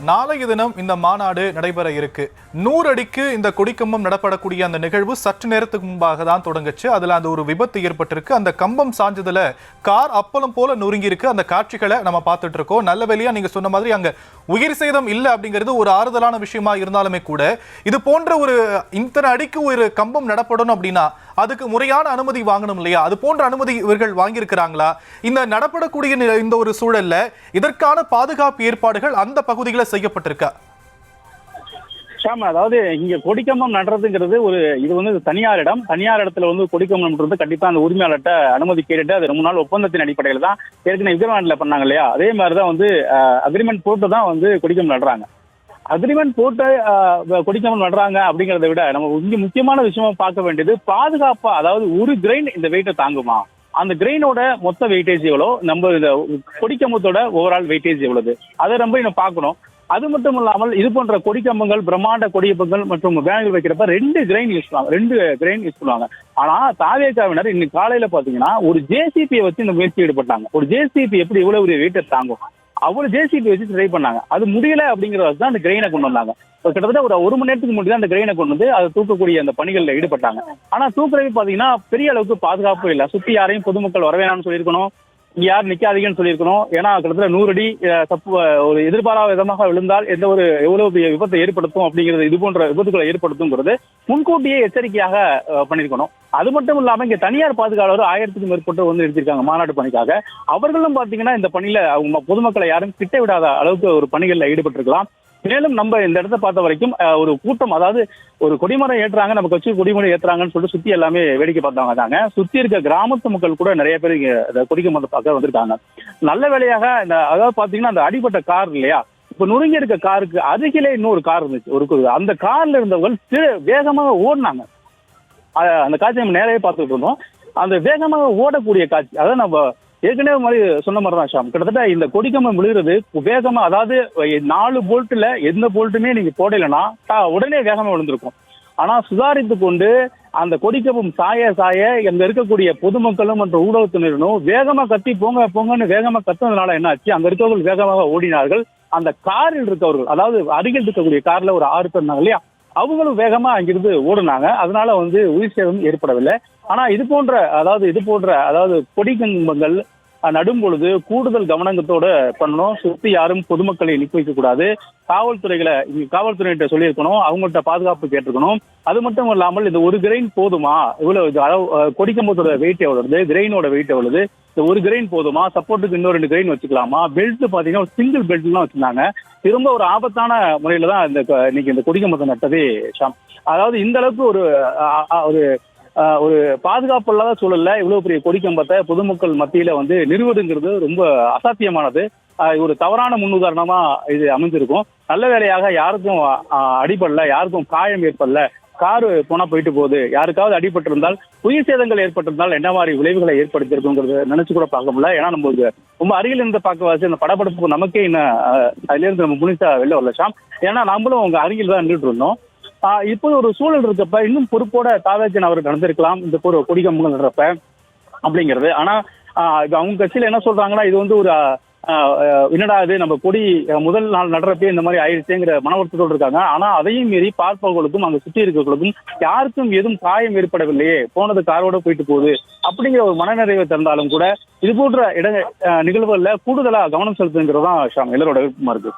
நாளைய தினம் இந்த மாநாடு நடைபெற இருக்கு. 100 அடிக்கு இந்த கொடிக்கம்பம் நடப்படக்கூடிய அந்த நிகழ்வு சற்று நேரத்துக்கு முன்பாக தான் தொடங்குச்சு. அதுல அந்த ஒரு விபத்து ஏற்பட்டிருக்கு. அந்த கம்பம் சாஞ்சதுல கார் அப்பளம் போல நொறுங்கி இருக்கு. அந்த காட்சிகளை நம்ம பார்த்துட்டு இருக்கோம். நல்ல வேளையா நீங்க சொன்ன மாதிரி அங்க உயிர் சேதம் இல்லை அப்படிங்கிறது ஒரு ஆறுதலான விஷயமா இருந்தாலுமே கூட இது போன்ற ஒரு இத்தனை அடிக்கு ஒரு கம்பம் நடப்படணும் அப்படின்னா அதுக்கு முறையான அனுமதி வாங்கணும் இல்லையா? அது போன்ற அனுமதி இவர்கள் வாங்கியிருக்கிறாங்களா? இந்த நடப்படக்கூடிய இந்த ஒரு சூழல்ல இதற்கான பாதுகாப்பு ஏற்பாடுகள் அந்த பகுதிகளை செய்யப்பட்டிருக்கா? ஷாம், அதாவது இங்க கொடிக்கம்பம் நடுறதுங்கிறது இது வந்து தனியார் இடத்துல வந்து கொடிக்கம்பம் நடுறது கண்டிப்பா அந்த உரிமையாளர்கிட்ட அனுமதி கேட்டுட்டு அது ரொம்ப நாள் ஒப்பந்தத்தின் அடிப்படையில் தான் ஏற்கனவே விக்ரவாண்டில பண்ணாங்க இல்லையா? அதே மாதிரிதான் வந்து அக்ரிமெண்ட் போட்டு தான் வந்து கொடிக்கம்பம் நடுறாங்க. அக்ரிமெண்ட் போட்டு கொடிக்கம்பம் நடுறாங்க அப்படிங்கிறத விட நம்ம இங்க முக்கியமான விஷயமா பார்க்க வேண்டியது பாதுகாப்பா, அதாவது ஒரு கிரெயின் இந்த வெயிட்டை தாங்குமா, அந்த கிரெயினோட மொத்த வெயிட்டேஜ் எவ்வளோ, நம்ம இந்த கொடிக்கம்பத்தோட ஓவரால் வெயிட்டேஜ் எவ்வளவு, அதை நம்ம இன்னும் பார்க்கணும். அது மட்டும் இல்லாமல் இது போன்ற கொடிக்கம்பங்கள், பிரம்மாண்ட கொடிக்கம்பங்கள் மற்றும் வேன்கள் வைக்கிறப்ப 2 கிரெயின் யூஸ் பண்ணுவாங்க. ஆனா தாவேகாவினர் இன்னைக்கு காலையில பாத்தீங்கன்னா ஒரு ஜேசிபியை வச்சு இந்த முயற்சி ஈடுபட்டாங்க. ஒரு ஜேசிபி எப்படி இவ்வளவு ஒரு வெயிட்டை தாங்கும், அவ்வளவு ஜேசிபி வச்சு ட்ரை பண்ணாங்க. அது முடியல அப்படிங்கறது தான் அந்த கிரெயினை கொண்டு வந்தாங்க. கிட்டத்தட்ட ஒரு மணி நேரத்துக்கு முன்னாடி தான் அந்த கிரெயினை கொண்டு வந்து அதை தூக்கக்கூடிய அந்த பணிகளில் ஈடுபட்டாங்க. ஆனா தூக்குறவி பாத்தீங்கன்னா பெரிய அளவுக்கு பாதுகாப்பு இல்லை. சுத்தி யாரையும் பொதுமக்கள் வரவேணாம்னு சொல்லியிருக்கணும், இங்க யாரும் நிக்காதீங்கன்னு சொல்லியிருக்கணும். ஏன்னா கிட்டத்தட்ட 100 அடி ஒரு எதிர்பாராத விதமாக விழுந்தால் எவ்வளவு விபத்தை ஏற்படுத்தும் அப்படிங்கிறது, இது போன்ற விபத்துக்களை ஏற்படுத்துங்கிறது முன்கூட்டியே எச்சரிக்கையாக பண்ணிருக்கணும். அது மட்டும் இல்லாம இங்க தனியார் பாதுகாவலர் 1000க்கும் மேற்பட்டு வந்து எடுத்திருக்காங்க மாநாட்டு பணிக்காக. அவர்களும் பாத்தீங்கன்னா இந்த பணியில அவங்க பொதுமக்களை யாரும் கிட்ட விடாத அளவுக்கு ஒரு பணிகள்ல ஈடுபட்டிருக்கலாம். மேலும் நம்ம இந்த இடத்த பார்த்த வரைக்கும் ஒரு கூட்டம், அதாவது ஒரு கொடிமரம் ஏற்றுறாங்க, நமக்கு வச்சு கொடிமரம் ஏற்றுறாங்கன்னு சொல்லிட்டு சுத்தி எல்லாமே வேடிக்கை பார்த்தவங்க தாங்க. சுத்தி இருக்க கிராமத்து மக்கள் கூட நிறைய பேர் இங்க கொடிக்கம்பத்தை பார்க்க வந்திருக்காங்க. நல்ல வேளையாக அதாவது பாத்தீங்கன்னா அந்த அடிபட்ட கார் இல்லையா, இப்ப நொறுங்கி இருக்க காருக்கு அருகிலே இன்னொரு கார் இருந்துச்சு. அந்த கார்ல இருந்தவங்க வேகமாக ஓடினாங்க. அந்த காட்சி நம்ம நேரவே பார்த்துட்டு இருந்தோம். அந்த வேகமாக ஓடக்கூடிய காட்சி, அதாவது நம்ம ஏற்கனவே மாதிரி சொன்ன மாதிரி தான் ஷாம். கிட்டத்தட்ட இந்த கொடிக்கம்பம் விழுகிறது வேகமா, அதாவது 4 போல்ட்ல எந்த போல்ட்டுமே நீங்க போடலைன்னா உடனே வேகமா விழுந்திருக்கும். ஆனா சுதாரித்து கொண்டு அந்த கொடிக்கம்பம் சாய அங்க இருக்கக்கூடிய பொதுமக்களும் மற்றும் ஊடகத்தினரும் வேகமா கத்தி போங்க போங்கன்னு வேகமா கத்துனதுனால என்ன ஆச்சு, அங்க இருக்கவர்கள் வேகமாக ஓடினார்கள். அந்த காரில் இருக்கவர்கள், அதாவது அருகில் இருக்கக்கூடிய கார்ல ஒரு 6 பேர் இருந்தாங்க இல்லையா, அவங்களும் வேகமா அங்கிருந்து ஓடுனாங்க. அதனால வந்து உயிர் சேதம் ஏற்படவில்லை. ஆனா இது போன்ற அதாவது கொடிக்கம்பங்கள் நடும் பொழுது கூடுதல் கவனத்தோட பண்ணணும். சுத்தி யாரும் பொதுமக்களை நிக்க வைக்க கூடாது. காவல்துறையிட்ட சொல்லியிருக்கணும், அவங்கள்ட்ட பாதுகாப்பு கேட்டிருக்கணும். அது மட்டும் இல்லாமல் இந்த ஒரு கிரெயின் போதுமா, இவ்வளவு கொடிக்கம்பத்தோட வெயிட் எவ்வளவு, கிரெயினோட வெயிட் எவ்வளவு, இந்த ஒரு கிரெயின் போதுமா, சப்போர்ட்டுக்கு இன்னும் 2 கிரெயின் வச்சுக்கலாமா, பெல்ட் பாத்தீங்கன்னா ஒரு சிங்கிள் பெல்ட் எல்லாம் வச்சிருந்தாங்க. திரும்ப ஒரு ஆபத்தான முறையில தான் இன்னைக்கு இந்த கொடிக்கம்பத்தை நட்டதே ஷாம். அதாவது இந்த அளவுக்கு ஒரு பாதுகாப்பு இல்லாத சூழல்ல இவ்வளவு பெரிய கொடிக்கம்பத்தை பொதுமக்கள் மத்தியில வந்து நிறுவதுங்கிறது ரொம்ப அசாத்தியமானது. ஒரு தவறான முன்னுதாரணமா இது அமைஞ்சிருக்கும். நல்ல வேளையாக யாருக்கும் அடிபடல, யாருக்கும் காயம் ஏற்படல. காரு போனா போயிட்டு போகுது. யாருக்காவது அடிபட்டு இருந்தால், உயிர் சேதங்கள் ஏற்பட்டிருந்தால் என்ன மாதிரி விளைவுகளை ஏற்படுத்தியிருக்குங்கிறது நினைச்சு கூட பார்க்க முடியல. ஏன்னா நம்ம ரொம்ப அருகில் இருந்து பார்க்க வச்சு அந்த படப்படுப்புக்கு நமக்கே இன்னும் அதுல இருந்து நம்ம முனிசா வெளில வரல ஷாம். ஏன்னா நம்மளும் உங்க அருகில் தான் நின்றுட்டு இருந்தோம். இப்போ ஒரு சூழல் இருக்கப்ப இன்னும் பொறுப்போட தாவேஜன் அவர் நடந்திருக்கலாம் இந்த கொடிக்கம்பங்கள் நடுறப்ப அப்படிங்கிறது. ஆனா அவங்க கட்சியில என்ன சொல்றாங்கன்னா, இது வந்து ஒரு என்னடா இது, நம்ம கொடி முதல் நாள் நடுறப்பே இந்த மாதிரி ஆயிடுச்சுங்கிற மனவருத்தத்தோடு இருக்காங்க. ஆனா அதையும் மீறி பார்ப்பவர்களுக்கும் அங்க சுற்றி இருக்கிறவர்களுக்கும் யாருக்கும் எதுவும் காயம் ஏற்படவில்லையே, போனது காரோட போயிட்டு போகுது அப்படிங்கிற ஒரு மனநிறைவை தந்தாலும் கூட இது போன்ற நிகழ்வுகள்ல கூடுதலா கவனம் செலுத்துங்கிறதான் ஷாம் எல்லாரோட விருப்பமா இருக்கு.